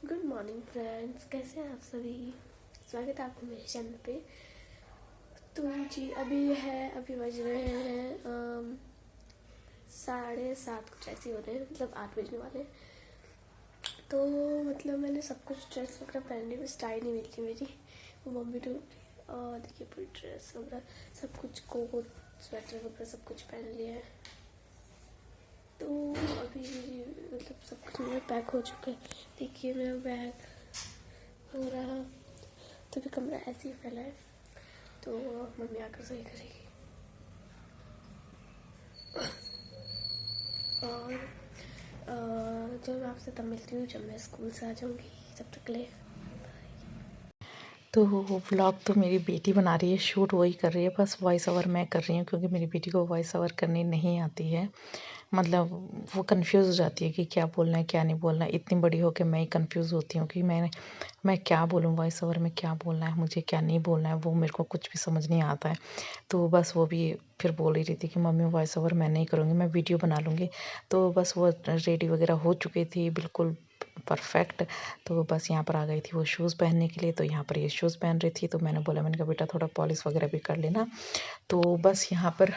Good morning friends, कैसे हैं आप सभी। स्वागत है आपको मेरे चैनल पे। तो जी अभी बज रहे हैं 7:30 कुछ ऐसे हो रहे हैं, मतलब 8 बजने वाले हैं। तो मतलब मैंने सब कुछ ड्रेस वगैरह पहनने में स्टाइल नहीं मिलती मेरी, वो मम्मी ढूंढ रही। और देखिए पूरी ड्रेस वगैरह सब कुछ, कोट स्वेटर वगैरह सब कुछ पहन लिया है। तो अभी मतलब सब कुछ मेरा पैक हो चुका है। देखिए मेरा बैग हो रहा, तो भी कमरा ऐसे ही फैला है, तो मम्मी आकर सही करेगी। और जब मैं आपसे तब मिलती हूँ जब मैं स्कूल से आ जाऊँगी। तब तक ले तो व्लॉग तो मेरी बेटी बना रही है, शूट वही कर रही है, बस वॉइस ओवर मैं कर रही हूँ क्योंकि मेरी बेटी को वॉइस ओवर करनी नहीं आती है। मतलब वो कंफ्यूज हो जाती है कि क्या बोलना है क्या नहीं बोलना है। इतनी बड़ी हो के मैं ही कंफ्यूज होती हूँ कि मैं क्या बोलूँ, वॉइस ओवर में क्या बोलना है, मुझे क्या नहीं बोलना है, वो मेरे को कुछ भी समझ नहीं आता है। तो बस वो भी फिर बोल ही रही थी कि मम्मी वॉइस ओवर मैं नहीं करूँगी, मैं वीडियो बना लूँगी। तो बस वो रेडी वगैरह हो चुकी थी बिल्कुल परफेक्ट। तो बस यहाँ पर आ गई थी वो शूज़ पहनने के लिए, तो यहाँ पर ये शूज़ पहन रही थी। तो मैंने बोला, मैंने कहा बेटा थोड़ा पॉलिश वगैरह भी कर लेना। तो बस यहाँ पर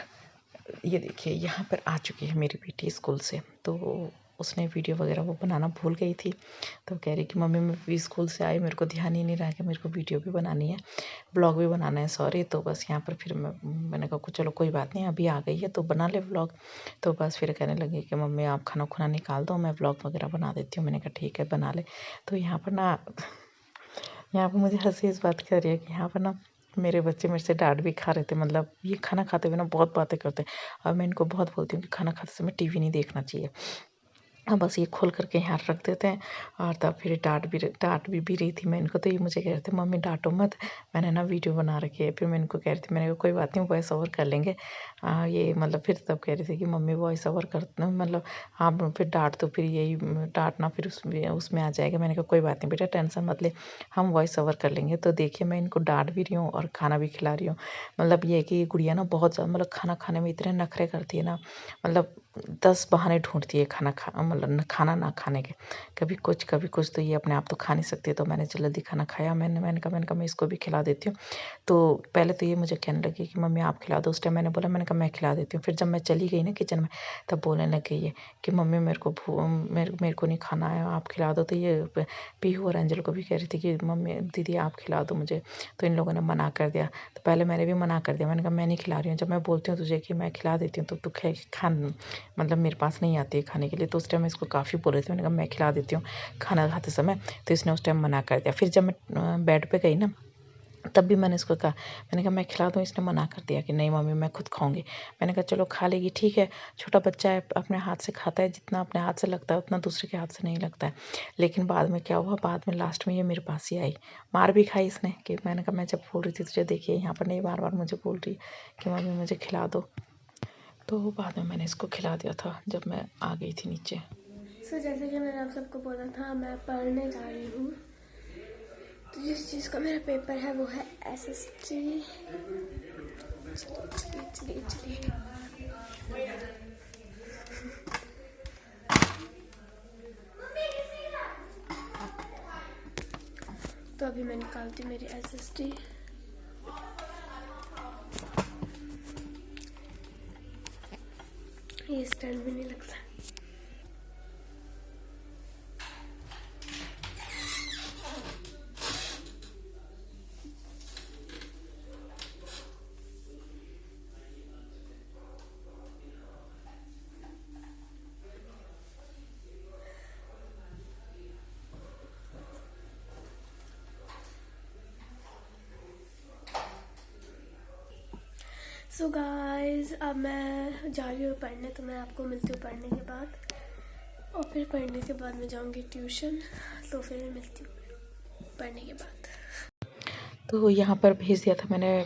ये देखिए, यहाँ पर आ चुकी है मेरी बेटी स्कूल से। तो उसने वीडियो वगैरह वो बनाना भूल गई थी, तो कह रही कि मम्मी मैं भी स्कूल से आई, मेरे को ध्यान ही नहीं रहा कि मेरे को वीडियो भी बनानी है, ब्लॉग भी बनाना है, सॉरी। तो बस यहाँ पर फिर मैंने कहा चलो कोई बात नहीं, अभी आ गई है तो बना ले व्लॉग। तो बस फिर कहने लगी कि मम्मी आप खाना खुना निकाल दो, मैं व्लॉग वगैरह बना देती हूँ। मैंने कहा ठीक है बना ले। तो यहाँ पर ना यहाँ पर मुझे हंसी इस बात की आ रही है कि यहाँ पर ना मेरे बच्चे मेरे से डांट भी खा रहे थे। मतलब ये खाना खाते हुए ना बहुत बातें करते हैं, और मैं इनको बहुत बोलती हूँ कि खाना खाते समय टीवी नहीं देखना चाहिए। हाँ, बस ये खोल करके यहाँ रख देते हैं। और तब फिर डांट भी रही थी मैं इनको। तो ये मुझे कह रहे थे मम्मी डांटो मत, मैंने ना वीडियो बना रखी है। फिर मैं इनको कह रही थी, मैंने कहा कोई बात नहीं वॉइस ओवर कर लेंगे। ये मतलब फिर तब कह रही थी कि मम्मी वॉइस ओवर कर, मतलब आप फिर डांट तो फिर यही डांटना फिर उसमें आ जाएगा। मैंने कहा कोई बात नहीं बेटा टेंशन मत ले, हम वॉइस ओवर कर लेंगे। तो देखिए मैं इनको डांट भी रही हूँ और खाना भी खिला रही हूँ। मतलब ये है कि ये गुड़िया ना बहुत ज़्यादा मतलब खाना खाने में इतने नखरे करती है ना, मतलब 10 बहाने ढूँढती है मतलब खाना ना खाने के। कभी कुछ तो ये अपने आप तो खा नहीं सकती। तो मैंने जल्दी खाना खाया, मैंने कहा मैं इसको भी खिला देती हूँ। तो पहले तो ये मुझे कहने लगी कि मम्मी आप खिला दो। उस टाइम मैंने बोला, मैंने कहा मैं खिला देती हूँ। फिर जब मैं चली गई ना किचन में, तब बोलने लग गई है कि मम्मी मेरे को नहीं खाना है, आप खिला दो। तो ये पीहू और एंजल को भी कह रही थी कि मम्मी दीदी आप खिला दो मुझे। तो इन लोगों ने मना कर दिया। तो पहले मैंने भी मना कर दिया, मैंने कहा मैं नहीं खिला रही हूँ। जब मैं बोलती हूँ तुझे कि मैं खिला देती हूँ तो तू खा मतलब मेरे पास नहीं आती है खाने के लिए। तो उस टाइम मैं इसको काफ़ी बोल रही थी, मैंने कहा मैं खिला देती हूँ खाना खाते समय। तो इसने उस टाइम मना कर दिया। फिर जब मैं बेड पे गई ना, तब भी मैंने इसको कहा, मैंने कहा मैं खिला दूँ। इसने मना कर दिया कि नहीं मम्मी मैं खुद खाऊंगी। मैंने कहा चलो खा लेगी, ठीक है, छोटा बच्चा है, अपने हाथ से खाता है, जितना अपने हाथ से लगता है उतना दूसरे के हाथ से नहीं लगता है। लेकिन बाद में क्या हुआ, बाद में लास्ट में ये मेरे पास ही आई, मार भी खाई इसने। कि मैंने कहा मैं जब बोल रही थी तुझे, देखिए यहाँ पर नहीं, बार बार मुझे बोल रही कि मम्मी मुझे खिला दो। तो बाद में मैंने इसको खिला दिया था जब मैं आ गई थी नीचे। जैसे कि मैंने आप सबको बोला था, मैं पढ़ने जा रही हूँ। तो जिस चीज़ का मेरा पेपर है वो है SST। चलिए तो अभी मैं निकालती हूँ मेरी SST। ये स्टैंड भी नहीं लगता। सो गाइस, अब मैं जा रही हूँ पढ़ने, तो मैं आपको मिलती हूँ पढ़ने के बाद। और फिर पढ़ने के बाद मैं जाऊँगी ट्यूशन, तो फिर मिलती हूँ पढ़ने के बाद। तो यहाँ पर भेज दिया था मैंने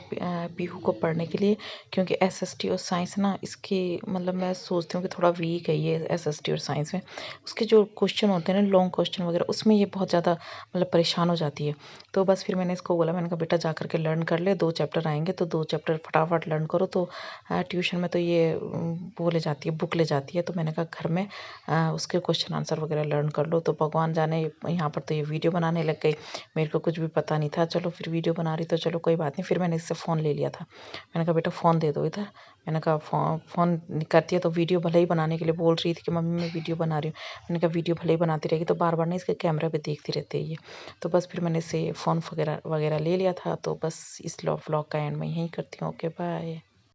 पीहू को पढ़ने के लिए, क्योंकि एसएसटी और साइंस ना इसकी मतलब मैं सोचती हूँ कि थोड़ा वीक है ये एसएसटी और साइंस में। उसके जो क्वेश्चन होते हैं ना लॉन्ग क्वेश्चन वगैरह, उसमें ये बहुत ज़्यादा मतलब परेशान हो जाती है। तो बस फिर मैंने इसको बोला, मैंने कहा बेटा जा कर के लर्न कर ले, 2 चैप्टर आएंगे तो 2 चैप्टर फटाफट लर्न करो। तो ट्यूशन में तो ये वो ले जाती है, बुक ले जाती है। तो मैंने कहा घर में उसके क्वेश्चन आंसर वगैरह लर्न कर लो। तो भगवान जाने यहाँ पर तो ये वीडियो बनाने लग गई। मेरे को कुछ भी पता नहीं था। चलो फिर वीडियो बना रही तो चलो कोई बात नहीं। फिर मैंने इससे फ़ोन ले लिया था। मैंने कहा बेटा फ़ोन दे दो इधर। मैंने कहा फ़ोन करती है तो वीडियो भले ही बनाने के लिए बोल रही थी कि मम्मी मैं वीडियो बना रही हूँ। मैंने कहा वीडियो भले ही बनाती रहेगी तो बार बार नहीं इसके कैमरे पे देखती रहती है ये। तो बस फिर मैंने इसे फ़ोन वगैरह वगैरह ले लिया था। तो बस इस व्लॉग का एंड मैं यहीं करती हूँ। Okay bye.